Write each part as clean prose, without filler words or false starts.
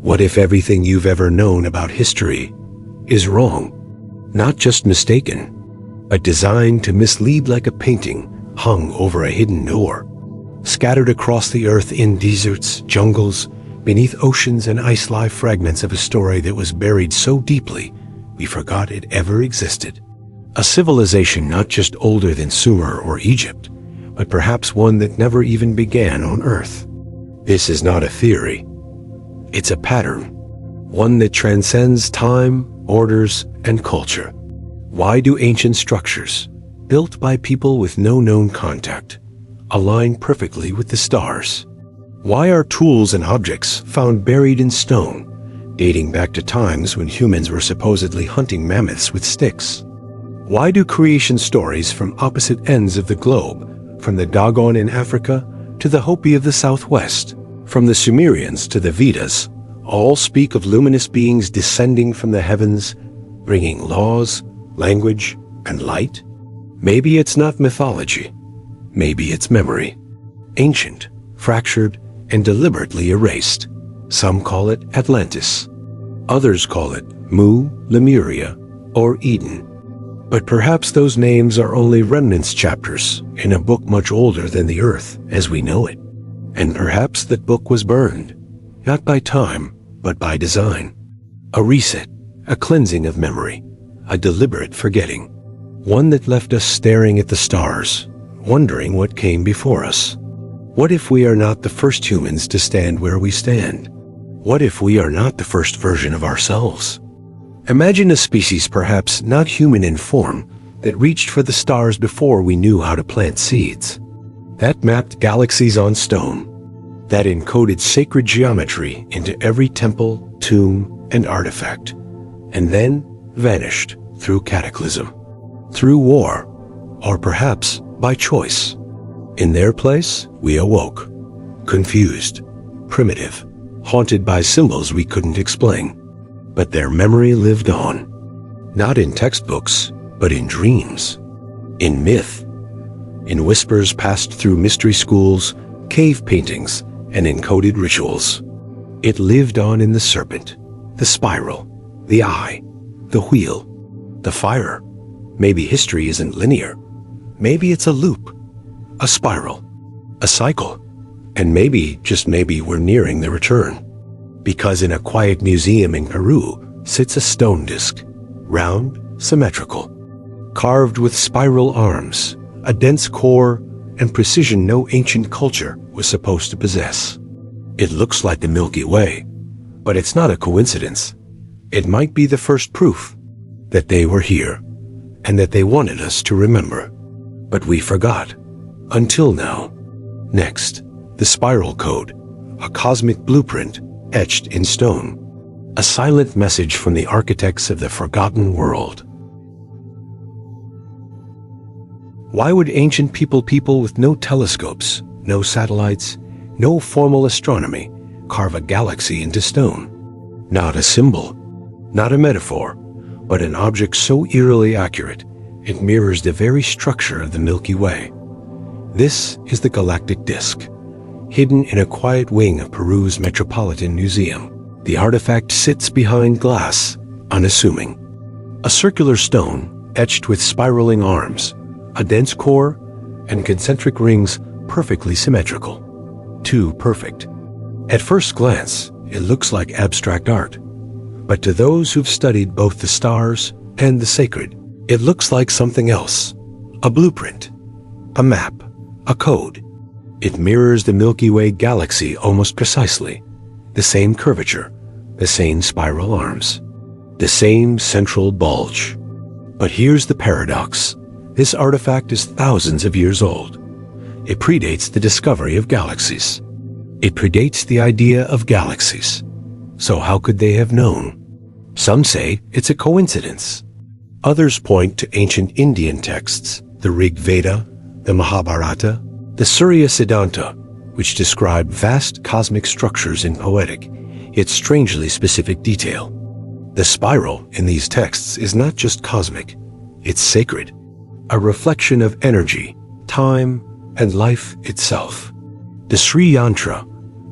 What if everything you've ever known about history is wrong? Not just mistaken, but designed to mislead, like a painting hung over a hidden door, scattered across the earth in deserts, jungles, beneath oceans and ice lie fragments of a story that was buried so deeply we forgot it ever existed. A civilization not just older than Sumer or Egypt, but perhaps one that never even began on Earth. This is not a theory. It's a pattern, one that transcends time, borders, and culture. Why do ancient structures, built by people with no known contact, align perfectly with the stars? Why are tools and objects found buried in stone, dating back to times when humans were supposedly hunting mammoths with sticks? Why do creation stories from opposite ends of the globe, from the Dogon in Africa to the Hopi of the Southwest, from the Sumerians to the Vedas, all speak of luminous beings descending from the heavens, bringing laws, language, and light? Maybe it's not mythology. Maybe it's memory. Ancient, fractured, and deliberately erased. Some call it Atlantis. Others call it Mu, Lemuria, or Eden. But perhaps those names are only remnants chapters in a book much older than the Earth as we know it. And perhaps that book was burned, not by time, but by design. A reset, a cleansing of memory, a deliberate forgetting. One that left us staring at the stars, wondering what came before us. What if we are not the first humans to stand where we stand? What if we are not the first version of ourselves? Imagine a species perhaps not human in form that reached for the stars before we knew how to plant seeds. That mapped galaxies on stone. That encoded sacred geometry into every temple, tomb, and artifact. And then vanished through cataclysm, through war, or perhaps by choice. In their place, we awoke, confused, primitive, haunted by symbols we couldn't explain. But their memory lived on, not in textbooks, but in dreams, in myth, in whispers passed through mystery schools, cave paintings, and encoded rituals. It lived on in the serpent, the spiral, the eye, the wheel, the fire. Maybe history isn't linear. Maybe it's a loop, a spiral, a cycle. And maybe, just maybe, we're nearing the return. Because in a quiet museum in Peru sits a stone disc, round, symmetrical, carved with spiral arms, a dense core, and precision no ancient culture was supposed to possess. It looks like the Milky Way, but it's not a coincidence. It might be the first proof that they were here, and that they wanted us to remember. But we forgot, until now. Next, the spiral code, a cosmic blueprint etched in stone, a silent message from the architects of the forgotten world. Why would ancient people with no telescopes, no satellites, no formal astronomy, carve a galaxy into stone? Not a symbol, not a metaphor, but an object so eerily accurate it mirrors the very structure of the Milky Way. This is the galactic disk, hidden in a quiet wing of Peru's Metropolitan Museum. The artifact sits behind glass, unassuming. A circular stone etched with spiraling arms, a dense core, and concentric rings perfectly symmetrical. Too perfect. At first glance, it looks like abstract art. But to those who've studied both the stars and the sacred, it looks like something else. A blueprint, a map, a code. It mirrors the Milky Way galaxy almost precisely. The same curvature, the same spiral arms, the same central bulge. But here's the paradox. This artifact is thousands of years old. It predates the discovery of galaxies. It predates the idea of galaxies. So how could they have known? Some say it's a coincidence. Others point to ancient Indian texts, the Rig Veda, the Mahabharata, the Surya Siddhanta, which describe vast cosmic structures in poetic, yet strangely specific detail. The spiral in these texts is not just cosmic, it's sacred, a reflection of energy, time, and life itself. The Sri Yantra,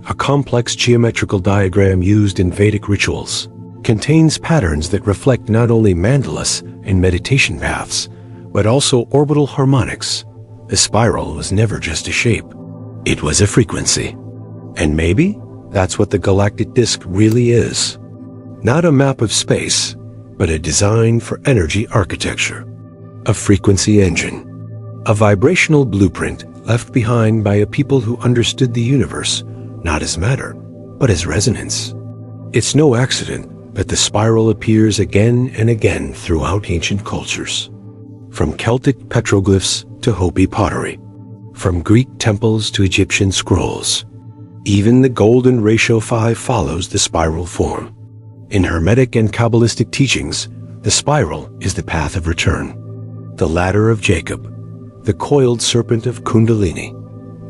a complex geometrical diagram used in Vedic rituals, contains patterns that reflect not only mandalas and meditation paths, but also orbital harmonics. The spiral was never just a shape. It was a frequency. And maybe that's what the galactic disk really is. Not a map of space, but a design for energy architecture. A frequency engine. A vibrational blueprint left behind by a people who understood the universe, not as matter, but as resonance. It's no accident that the spiral appears again and again throughout ancient cultures. From Celtic petroglyphs to Hopi pottery. From Greek temples to Egyptian scrolls. Even the golden ratio 5 follows the spiral form. In Hermetic and Kabbalistic teachings, the spiral is the path of return. The ladder of Jacob, the coiled serpent of Kundalini,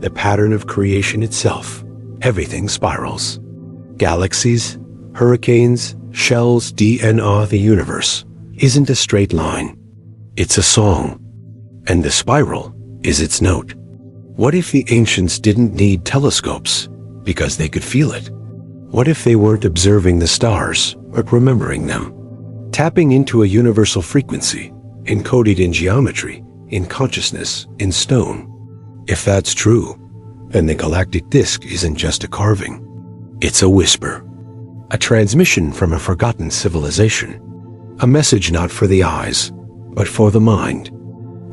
the pattern of creation itself. Everything spirals. Galaxies, hurricanes, shells, DNA, the universe isn't a straight line. It's a song. And the spiral is its note. What if the ancients didn't need telescopes because they could feel it? What if they weren't observing the stars, but remembering them? Tapping into a universal frequency, encoded in geometry, in consciousness, in stone. If that's true, then the galactic disk isn't just a carving. It's a whisper. A transmission from a forgotten civilization. A message not for the eyes, but for the mind.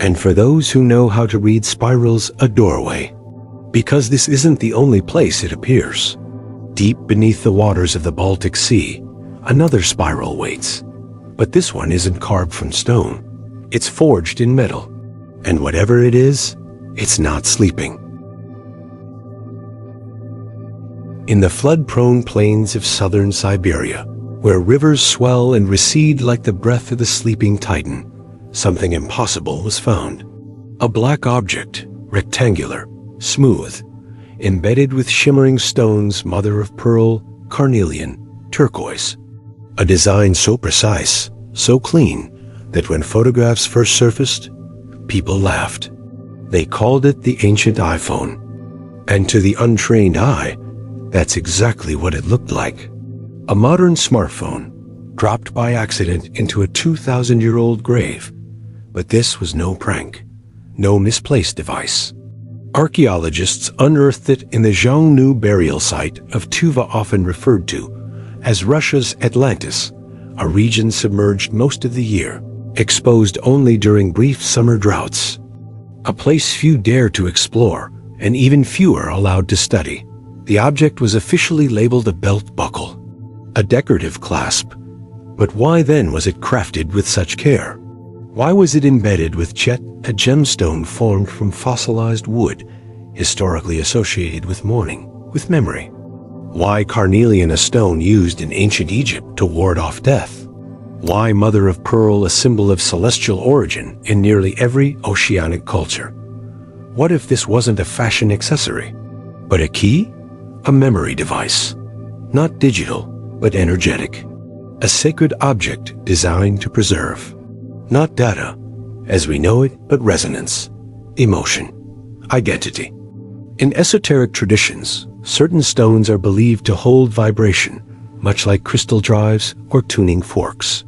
And for those who know how to read spirals, a doorway. Because this isn't the only place it appears. Deep beneath the waters of the Baltic Sea, another spiral waits. But this one isn't carved from stone. It's forged in metal. And whatever it is, it's not sleeping. In the flood-prone plains of southern Siberia, where rivers swell and recede like the breath of the sleeping Titan, something impossible was found. A black object, rectangular, smooth, embedded with shimmering stones, mother of pearl, carnelian, turquoise. A design so precise, so clean, that when photographs first surfaced, people laughed. They called it the ancient iPhone. And to the untrained eye, that's exactly what it looked like. A modern smartphone, dropped by accident into a 2,000-year-old grave. But this was no prank, no misplaced device. Archaeologists unearthed it in the Xiongnu burial site of Tuva, often referred to as Russia's Atlantis, a region submerged most of the year, exposed only during brief summer droughts. A place few dare to explore, and even fewer allowed to study. The object was officially labeled a belt buckle, a decorative clasp. But why then was it crafted with such care? Why was it embedded with jet, a gemstone formed from fossilized wood, historically associated with mourning, with memory? Why carnelian, a stone used in ancient Egypt to ward off death? Why mother of pearl, a symbol of celestial origin in nearly every oceanic culture? What if this wasn't a fashion accessory, but a key? A memory device. Not digital, but energetic. A sacred object designed to preserve. Not data, as we know it, but resonance, emotion, identity. In esoteric traditions, certain stones are believed to hold vibration, much like crystal drives or tuning forks.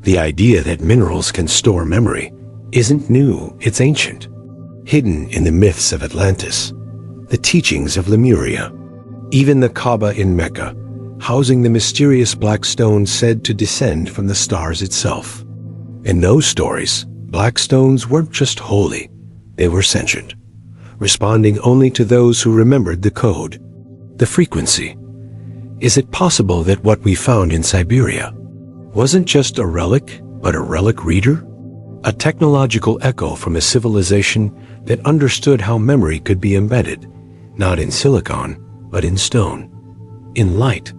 The idea that minerals can store memory isn't new, it's ancient. Hidden in the myths of Atlantis, the teachings of Lemuria, even the Kaaba in Mecca, housing the mysterious black stone said to descend from the stars itself. In those stories, black stones weren't just holy, they were sentient, responding only to those who remembered the code, the frequency. Is it possible that what we found in Siberia wasn't just a relic, but a relic reader? A technological echo from a civilization that understood how memory could be embedded, not in silicon, but in stone, in light,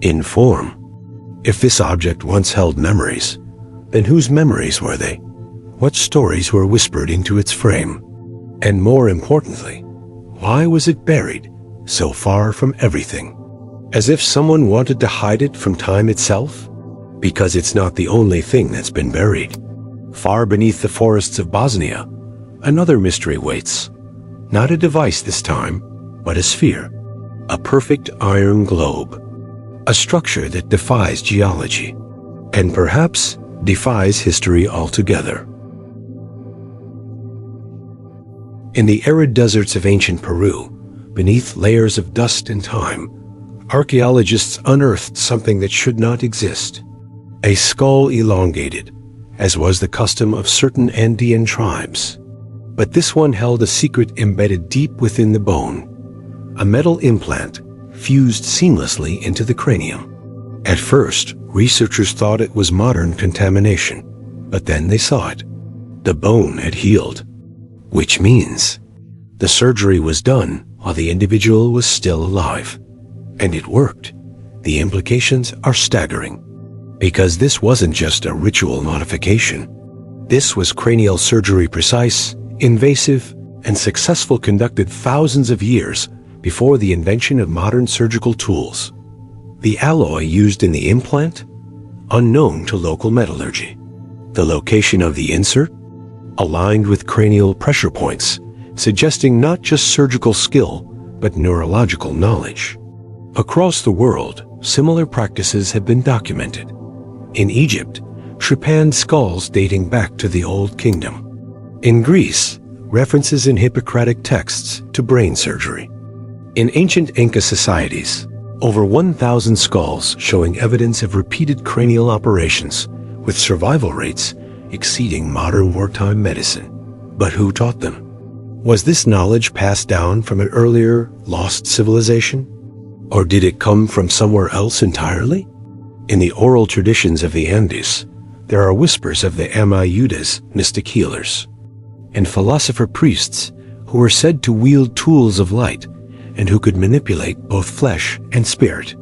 in form. If this object once held memories, then whose memories were they? What stories were whispered into its frame? And more importantly, why was it buried so far from everything? As if someone wanted to hide it from time itself? Because it's not the only thing that's been buried. Far beneath the forests of Bosnia, another mystery waits. Not a device this time, but a sphere. A perfect iron globe. A structure that defies geology, and perhaps defies history altogether. In the arid deserts of ancient Peru, beneath layers of dust and time, archaeologists unearthed something that should not exist. A skull elongated, as was the custom of certain Andean tribes. But this one held a secret embedded deep within the bone. A metal implant fused seamlessly into the cranium. At first, researchers thought it was modern contamination, but then they saw it. The bone had healed, which means the surgery was done while the individual was still alive. And it worked. The implications are staggering, because this wasn't just a ritual modification. This was cranial surgery, precise, invasive, and successful, conducted thousands of years before the invention of modern surgical tools. The alloy used in the implant? Unknown to local metallurgy. The location of the insert? Aligned with cranial pressure points, suggesting not just surgical skill, but neurological knowledge. Across the world, similar practices have been documented. In Egypt, trepanned skulls dating back to the Old Kingdom. In Greece, references in Hippocratic texts to brain surgery. In ancient Inca societies, over 1,000 skulls showing evidence of repeated cranial operations, with survival rates exceeding modern wartime medicine. But who taught them? Was this knowledge passed down from an earlier, lost civilization? Or did it come from somewhere else entirely? In the oral traditions of the Andes, there are whispers of the Amayudas, mystic healers, and philosopher priests who were said to wield tools of light and who could manipulate both flesh and spirit.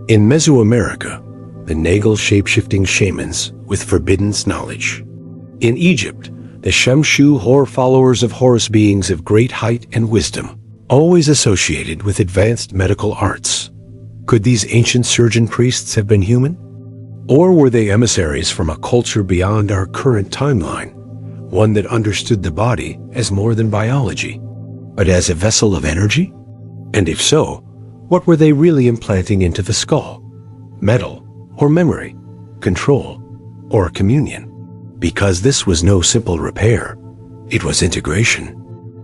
In Mesoamerica, the Nagel shape-shifting shamans with forbidden knowledge. In Egypt, the Shamshu Hor followers of Horus, beings of great height and wisdom, always associated with advanced medical arts. Could these ancient surgeon priests have been human? Or were they emissaries from a culture beyond our current timeline, one that understood the body as more than biology, but as a vessel of energy? And if so, what were they really implanting into the skull? Metal, or memory, control, or communion? Because this was no simple repair, it was integration.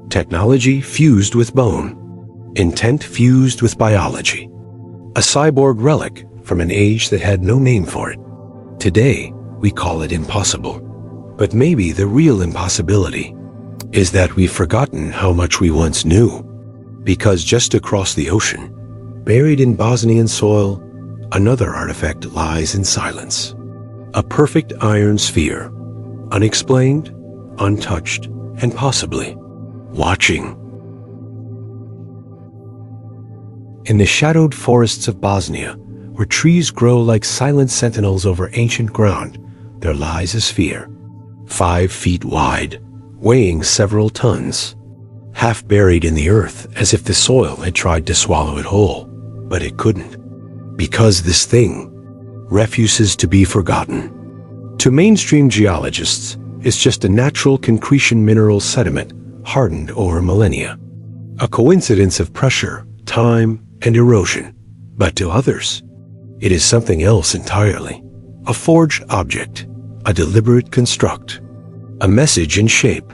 Technology fused with bone, intent fused with biology. A cyborg relic from an age that had no name for it. Today, we call it impossible. But maybe the real impossibility is that we've forgotten how much we once knew. Because just across the ocean, buried in Bosnian soil, another artifact lies in silence. A perfect iron sphere, unexplained, untouched, and possibly watching. In the shadowed forests of Bosnia, where trees grow like silent sentinels over ancient ground, there lies a sphere, 5 feet wide, weighing several tons. Half buried in the earth as if the soil had tried to swallow it whole, but it couldn't. Because this thing refuses to be forgotten. To mainstream geologists, it's just a natural concretion mineral sediment hardened over millennia. A coincidence of pressure, time, and erosion. But to others, it is something else entirely. A forged object, a deliberate construct, a message in shape.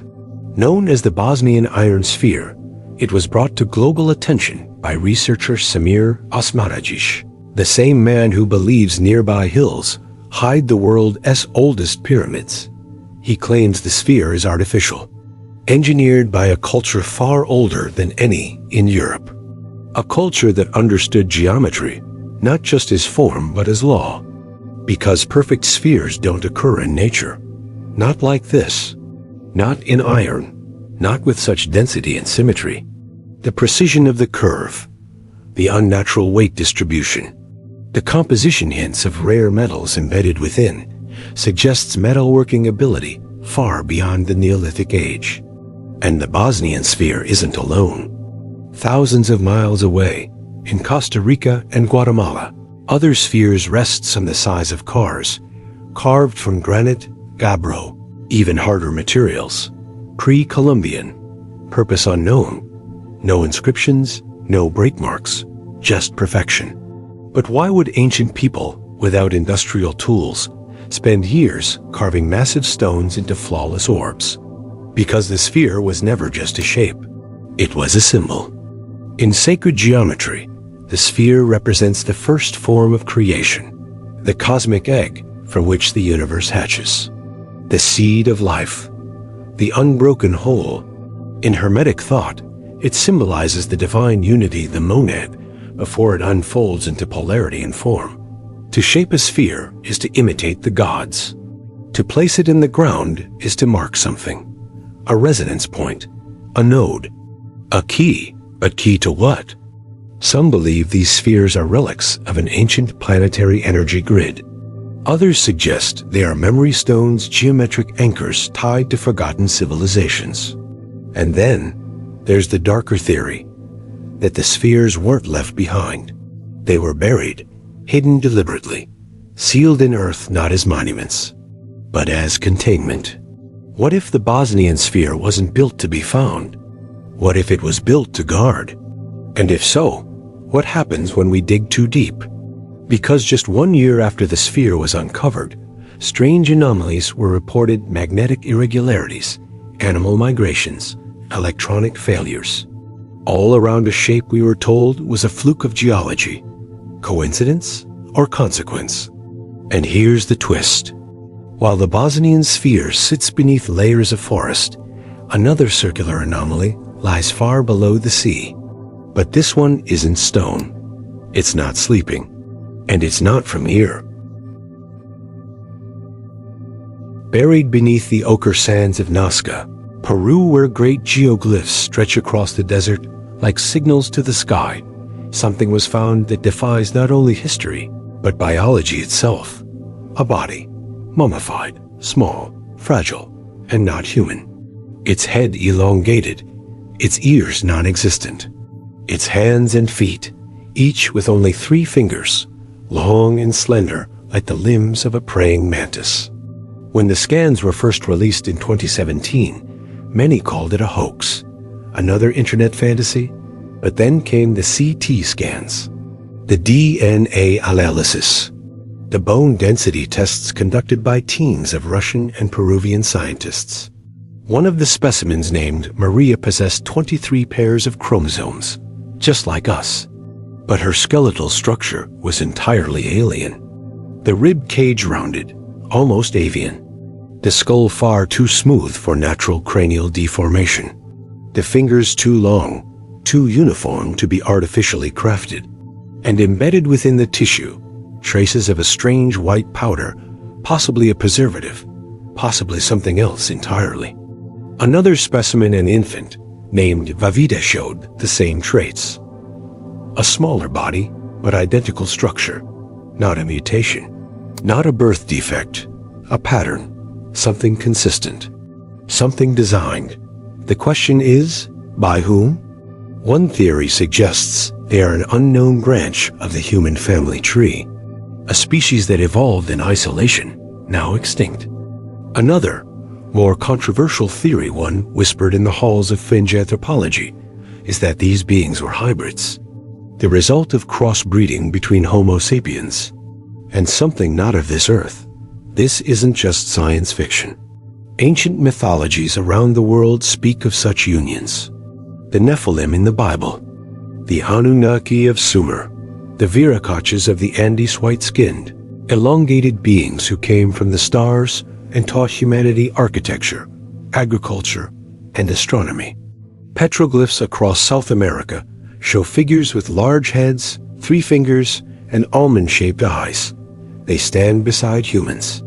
Known as the Bosnian Iron Sphere, it was brought to global attention by researcher Samir Osmanagic, the same man who believes nearby hills hide the world's oldest pyramids. He claims the sphere is artificial, engineered by a culture far older than any in Europe. A culture that understood geometry, not just as form but as law. Because perfect spheres don't occur in nature. Not like this. Not in iron, not with such density and symmetry. The precision of the curve, the unnatural weight distribution, the composition hints of rare metals embedded within, suggests metalworking ability far beyond the Neolithic age. And the Bosnian sphere isn't alone. Thousands of miles away, in Costa Rica and Guatemala, other spheres rest some the size of cars, carved from granite, gabbro, even harder materials, pre-Columbian, purpose unknown, no inscriptions, no break marks, just perfection. But why would ancient people, without industrial tools, spend years carving massive stones into flawless orbs? Because the sphere was never just a shape. It was a symbol. In sacred geometry, the sphere represents the first form of creation, the cosmic egg from which the universe hatches, the seed of life, the unbroken whole. In Hermetic thought, it symbolizes the divine unity, the monad, before it unfolds into polarity and form. To shape a sphere is to imitate the gods. To place it in the ground is to mark something. A resonance point, a node, a key. But key to what? Some believe these spheres are relics of an ancient planetary energy grid. Others suggest they are memory stones, geometric anchors tied to forgotten civilizations. And then there's the darker theory that the spheres weren't left behind. They were buried, hidden deliberately, sealed in earth not as monuments, but as containment. What if the Bosnian sphere wasn't built to be found? What if it was built to guard? And if so, what happens when we dig too deep? Because just 1 year after the sphere was uncovered, strange anomalies were reported: magnetic irregularities, animal migrations, electronic failures. All around a shape we were told was a fluke of geology. Coincidence or consequence? And here's the twist. While the Bosnian sphere sits beneath layers of forest, another circular anomaly lies far below the sea. But this one isn't stone. It's not sleeping. And it's not from here. Buried beneath the ochre sands of Nazca, Peru, where great geoglyphs stretch across the desert like signals to the sky, something was found that defies not only history, but biology itself. A body, mummified, small, fragile, and not human. Its head elongated, its ears non-existent, its hands and feet, each with only 3 fingers, long and slender like the limbs of a praying mantis. When the scans were first released in 2017, many called it a hoax, another internet fantasy, but then came the CT scans, the DNA analysis, the bone density tests conducted by teams of Russian and Peruvian scientists. One of the specimens, named Maria, possessed 23 pairs of chromosomes, just like us. But her skeletal structure was entirely alien. The rib cage rounded, almost avian. The skull far too smooth for natural cranial deformation. The fingers too long, too uniform to be artificially crafted. And embedded within the tissue, traces of a strange white powder, possibly a preservative, possibly something else entirely. Another specimen, an infant, named Vavida, showed the same traits. A smaller body, but identical structure. Not a mutation. Not a birth defect. A pattern. Something consistent. Something designed. The question is, by whom? One theory suggests they are an unknown branch of the human family tree. A species that evolved in isolation, now extinct. Another, more controversial theory, one whispered in the halls of fringe anthropology, is that these beings were hybrids, the result of crossbreeding between Homo sapiens, and something not of this earth. This isn't just science fiction. Ancient mythologies around the world speak of such unions. The Nephilim in the Bible, the Anunnaki of Sumer, the Virachachas of the Andes, white-skinned, elongated beings who came from the stars and taught humanity architecture, agriculture, and astronomy. Petroglyphs across South America show figures with large heads, 3 fingers, and almond-shaped eyes. They stand beside humans,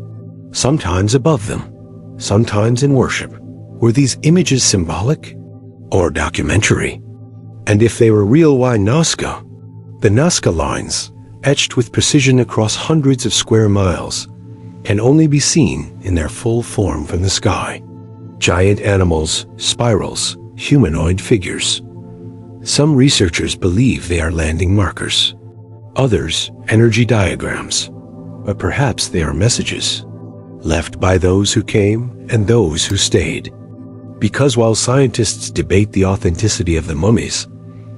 sometimes above them, sometimes in worship. Were these images symbolic or documentary? And if they were real, why Nazca? The Nazca lines, etched with precision across hundreds of square miles, can only be seen in their full form from the sky. Giant animals, spirals, humanoid figures. Some researchers believe they are landing markers. Others, energy diagrams. But perhaps they are messages, left by those who came and those who stayed. Because while scientists debate the authenticity of the mummies,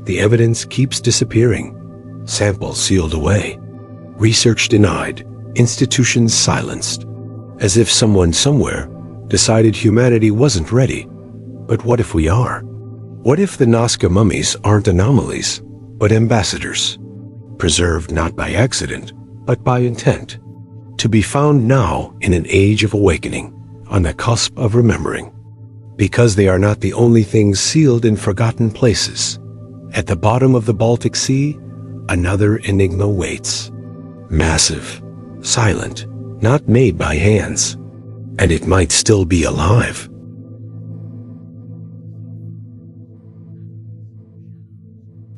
the evidence keeps disappearing. Samples sealed away. Research denied. Institutions silenced. As if someone somewhere decided humanity wasn't ready. But what if we are? What if the Nazca mummies aren't anomalies, but ambassadors? Preserved not by accident, but by intent. To be found now in an age of awakening, on the cusp of remembering. Because they are not the only things sealed in forgotten places. At the bottom of the Baltic Sea, another enigma waits. Massive, silent, not made by hands. And it might still be alive.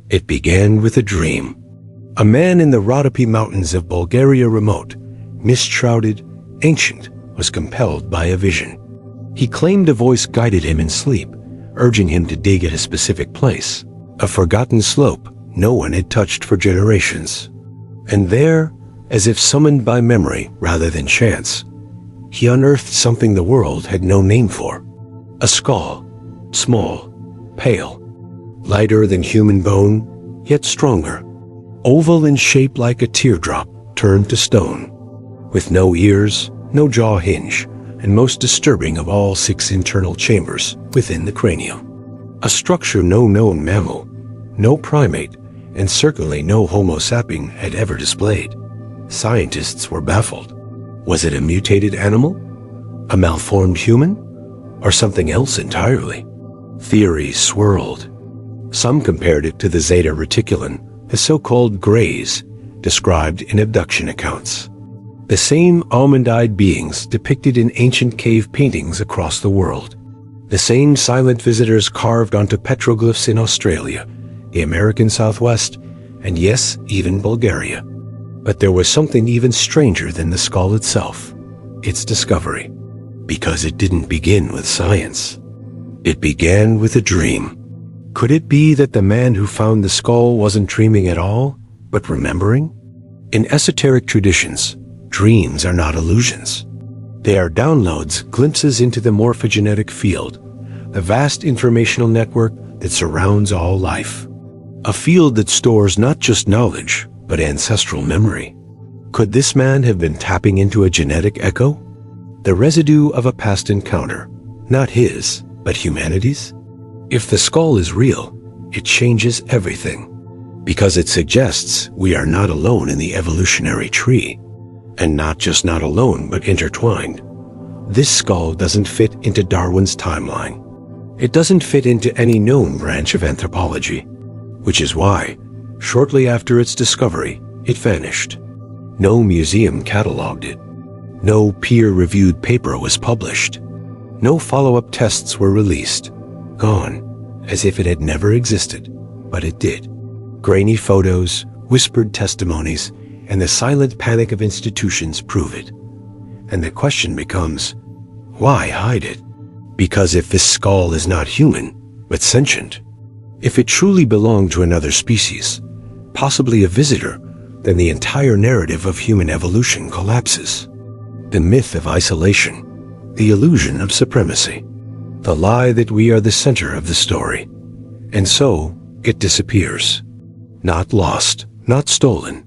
It began with a dream. A man in the Rhodope Mountains of Bulgaria remote, mist-shrouded, ancient, was compelled by a vision. He claimed a voice guided him in sleep, urging him to dig at a specific place, a forgotten slope no one had touched for generations. And there, as if summoned by memory rather than chance, he unearthed something the world had no name for. A skull, small, pale, lighter than human bone, yet stronger, oval in shape like a teardrop turned to stone, with no ears, no jaw hinge, and most disturbing of all 6 internal chambers within the cranium. A structure no known mammal, no primate, and certainly no Homo sapien had ever displayed. Scientists were baffled. Was it a mutated animal? A malformed human? Or something else entirely? Theories swirled. Some compared it to the Zeta Reticulum, the so-called Greys, described in abduction accounts. The same almond-eyed beings depicted in ancient cave paintings across the world. The same silent visitors carved onto petroglyphs in Australia, the American Southwest, and yes, even Bulgaria. But there was something even stranger than the skull itself, its discovery. Because it didn't begin with science. It began with a dream. Could it be that the man who found the skull wasn't dreaming at all, but remembering? In esoteric traditions, dreams are not illusions. They are downloads, glimpses into the morphogenetic field, the vast informational network that surrounds all life. A field that stores not just knowledge, but ancestral memory. Could this man have been tapping into a genetic echo? The residue of a past encounter, not his, but humanity's? If the skull is real, it changes everything. Because it suggests we are not alone in the evolutionary tree. And not just not alone, but intertwined. This skull doesn't fit into Darwin's timeline. It doesn't fit into any known branch of anthropology. Which is why, shortly after its discovery, it vanished. No museum cataloged it. No peer-reviewed paper was published. No follow-up tests were released. Gone, as if it had never existed, but it did. Grainy photos, whispered testimonies, and the silent panic of institutions prove it. And the question becomes, why hide it? Because if this skull is not human, but sentient, if it truly belonged to another species, possibly a visitor, then the entire narrative of human evolution collapses. The myth of isolation, the illusion of supremacy, the lie that we are the center of the story. And so, it disappears. Not lost, not stolen,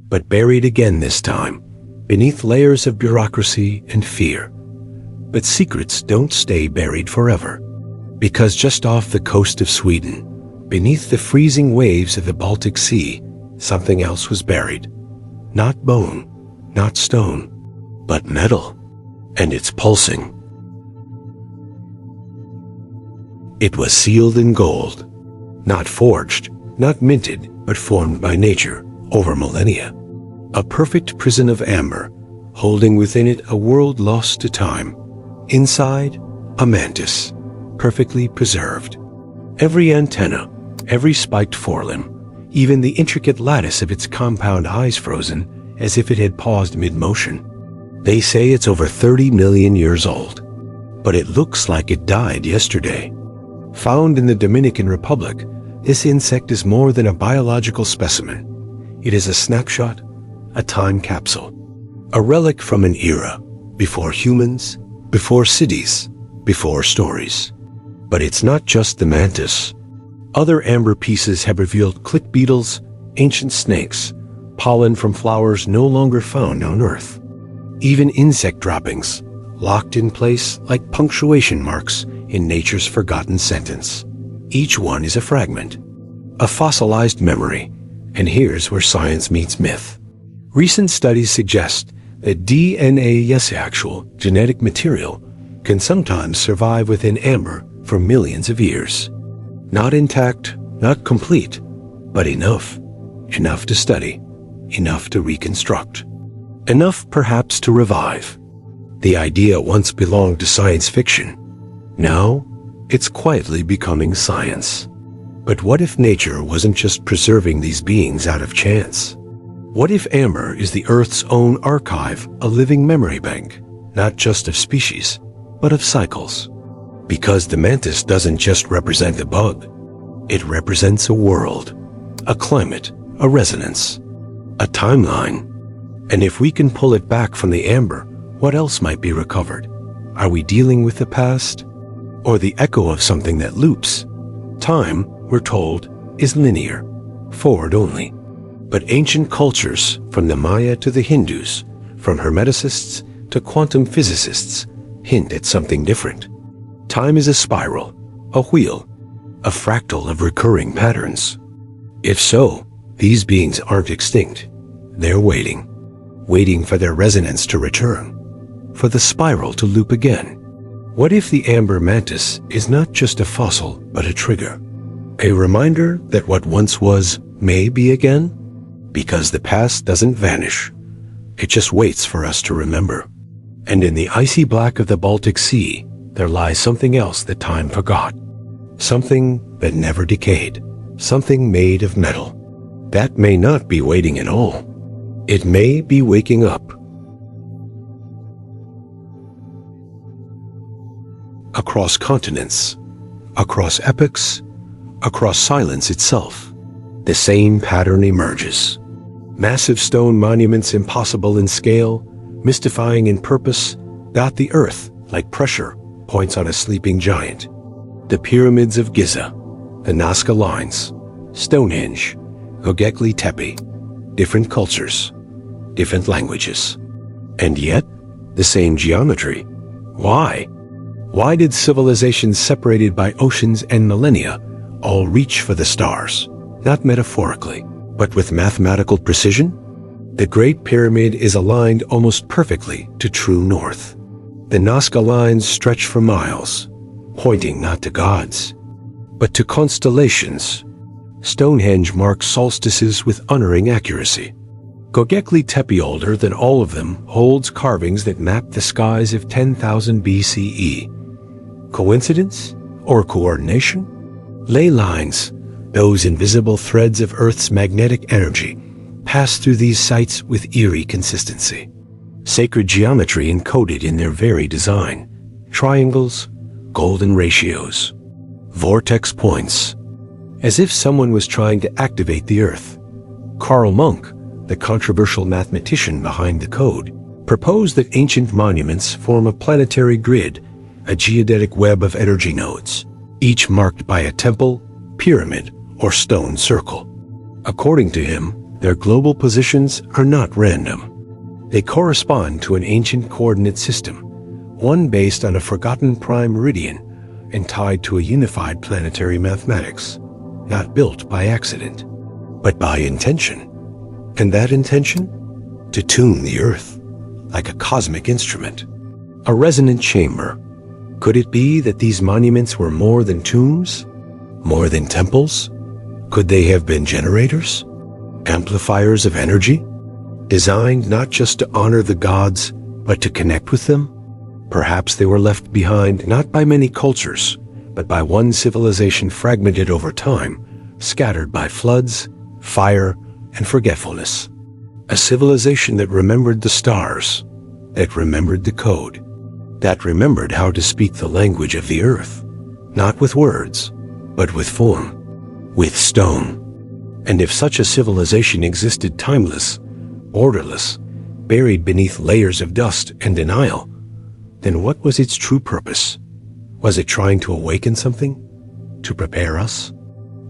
but buried again this time, beneath layers of bureaucracy and fear. But secrets don't stay buried forever, because just off the coast of Sweden, beneath the freezing waves of the Baltic Sea, something else was buried. Not bone, not stone, but metal, and it's pulsing. It was sealed in gold, not forged, not minted, but formed by nature over millennia. A perfect prison of amber, holding within it a world lost to time. Inside, a mantis, perfectly preserved. Every antenna, every spiked forelimb, even the intricate lattice of its compound eyes frozen, as if it had paused mid-motion. They say it's over 30 million years old, but it looks like it died yesterday. Found in the Dominican Republic, this insect is more than a biological specimen. It is a snapshot, a time capsule, a relic from an era, before humans, before cities, before stories. But it's not just the mantis. Other amber pieces have revealed click beetles, ancient snakes, pollen from flowers no longer found on Earth. Even insect droppings, locked in place like punctuation marks in nature's forgotten sentence. Each one is a fragment, a fossilized memory, and here's where science meets myth. Recent studies suggest that DNA, yes, actual genetic material, can sometimes survive within amber for millions of years. Not intact, not complete, but enough. Enough to study, enough to reconstruct, enough perhaps to revive. The idea once belonged to science fiction. Now, it's quietly becoming science. But what if nature wasn't just preserving these beings out of chance? What if amber is the Earth's own archive, a living memory bank, not just of species, but of cycles? Because the mantis doesn't just represent a bug. It represents a world, a climate, a resonance, a timeline. And if we can pull it back from the amber, what else might be recovered? Are we dealing with the past? Or the echo of something that loops? Time, we're told, is linear, forward only. But ancient cultures, from the Maya to the Hindus, from hermeticists to quantum physicists, hint at something different. Time is a spiral, a wheel, a fractal of recurring patterns. If so, these beings aren't extinct. They're waiting for their resonance to return, for the spiral to loop again. What if the amber mantis is not just a fossil, but a trigger? A reminder that what once was may be again? Because the past doesn't vanish. It just waits for us to remember. And in the icy black of the Baltic Sea, there lies something else that time forgot. Something that never decayed. Something made of metal. That may not be waiting at all. It may be waking up. Across continents, across epochs, across silence itself, the same pattern emerges. Massive stone monuments, impossible in scale, mystifying in purpose, dot the earth like pressure points on a sleeping giant. The pyramids of Giza, the Nazca Lines, Stonehenge, Göbekli Tepe, different cultures, different languages. And yet, the same geometry. Why? Why did civilizations separated by oceans and millennia all reach for the stars? Not metaphorically, but with mathematical precision? The Great Pyramid is aligned almost perfectly to true north. The Nazca Lines stretch for miles, pointing not to gods, but to constellations. Stonehenge marks solstices with unerring accuracy. Göbekli Tepe, older than all of them, holds carvings that map the skies of 10,000 BCE. Coincidence or coordination? Ley lines, those invisible threads of Earth's magnetic energy, pass through these sites with eerie consistency. Sacred geometry encoded in their very design. Triangles, golden ratios, vortex points, as if someone was trying to activate the Earth. Karl Monk, the controversial mathematician behind the code, proposed that ancient monuments form a planetary grid, a geodetic web of energy nodes, each marked by a temple, pyramid, or stone circle. According to him, their global positions are not random. They correspond to an ancient coordinate system, one based on a forgotten prime meridian and tied to a unified planetary mathematics, not built by accident, but by intention. And that intention? To tune the Earth, like a cosmic instrument, a resonant chamber. Could it be that these monuments were more than tombs? More than temples? Could they have been generators? Amplifiers of energy? Designed not just to honor the gods, but to connect with them? Perhaps they were left behind not by many cultures, but by one civilization fragmented over time, scattered by floods, fire, and forgetfulness. A civilization that remembered the stars, that remembered the code, that remembered how to speak the language of the earth, not with words, but with form, with stone. And if such a civilization existed timeless, orderless, buried beneath layers of dust and denial, then what was its true purpose? Was it trying to awaken something? To prepare us?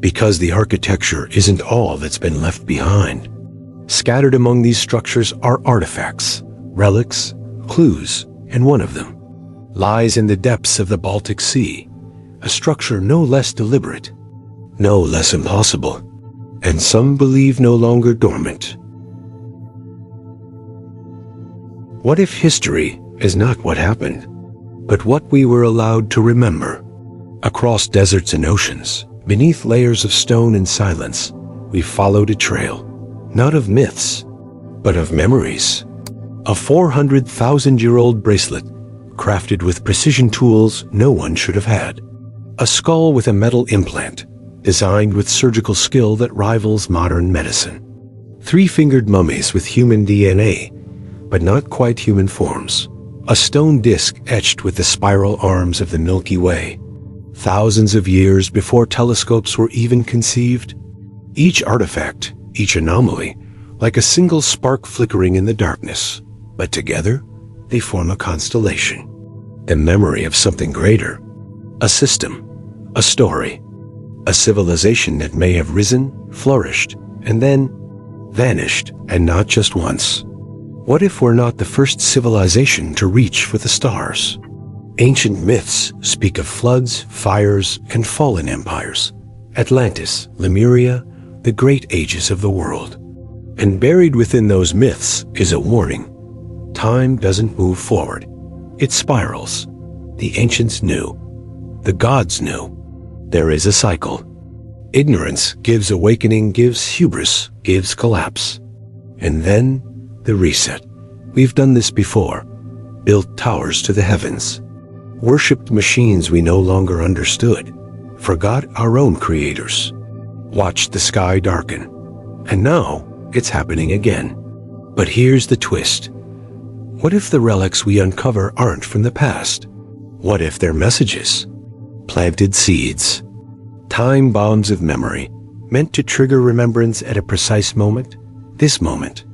Because the architecture isn't all that's been left behind. Scattered among these structures are artifacts, relics, clues, and one of them lies in the depths of the Baltic Sea, a structure no less deliberate, no less impossible, and some believe no longer dormant. What if history is not what happened, but what we were allowed to remember? Across deserts and oceans, beneath layers of stone and silence, we followed a trail, not of myths, but of memories. A 400,000-year-old bracelet, crafted with precision tools no one should have had. A skull with a metal implant, designed with surgical skill that rivals modern medicine. 3-fingered mummies with human DNA, but not quite human forms. A stone disc etched with the spiral arms of the Milky Way, thousands of years before telescopes were even conceived. Each artifact, each anomaly, like a single spark flickering in the darkness, but together they form a constellation, the memory of something greater, a system, a story, a civilization that may have risen, flourished, and then vanished, and not just once. What if we're not the first civilization to reach for the stars? Ancient myths speak of floods, fires, and fallen empires. Atlantis, Lemuria, the great ages of the world. And buried within those myths is a warning. Time doesn't move forward. It spirals. The ancients knew. The gods knew. There is a cycle. Ignorance gives awakening, gives hubris, gives collapse. And then the reset. We've done this before. Built towers to the heavens. Worshipped machines we no longer understood. Forgot our own creators. Watched the sky darken. And now it's happening again. But here's the twist. What if the relics we uncover aren't from the past? What if they're messages? Planted seeds. Time bombs of memory, meant to trigger remembrance at a precise moment? This moment.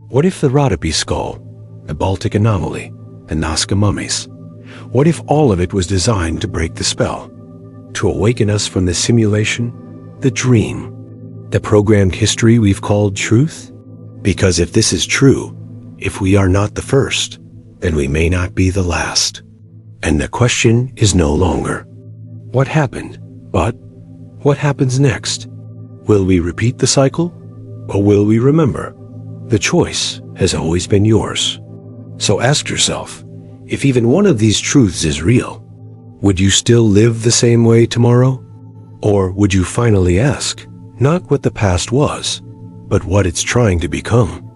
What if the Rhodope skull, the Baltic anomaly, the Nazca mummies? What if all of it was designed to break the spell? To awaken us from the simulation, the dream, the programmed history we've called truth? Because if this is true, if we are not the first, then we may not be the last. And the question is no longer, what happened? But what happens next? Will we repeat the cycle? Or will we remember? The choice has always been yours. So ask yourself, if even one of these truths is real, would you still live the same way tomorrow? Or would you finally ask, not what the past was, but what it's trying to become?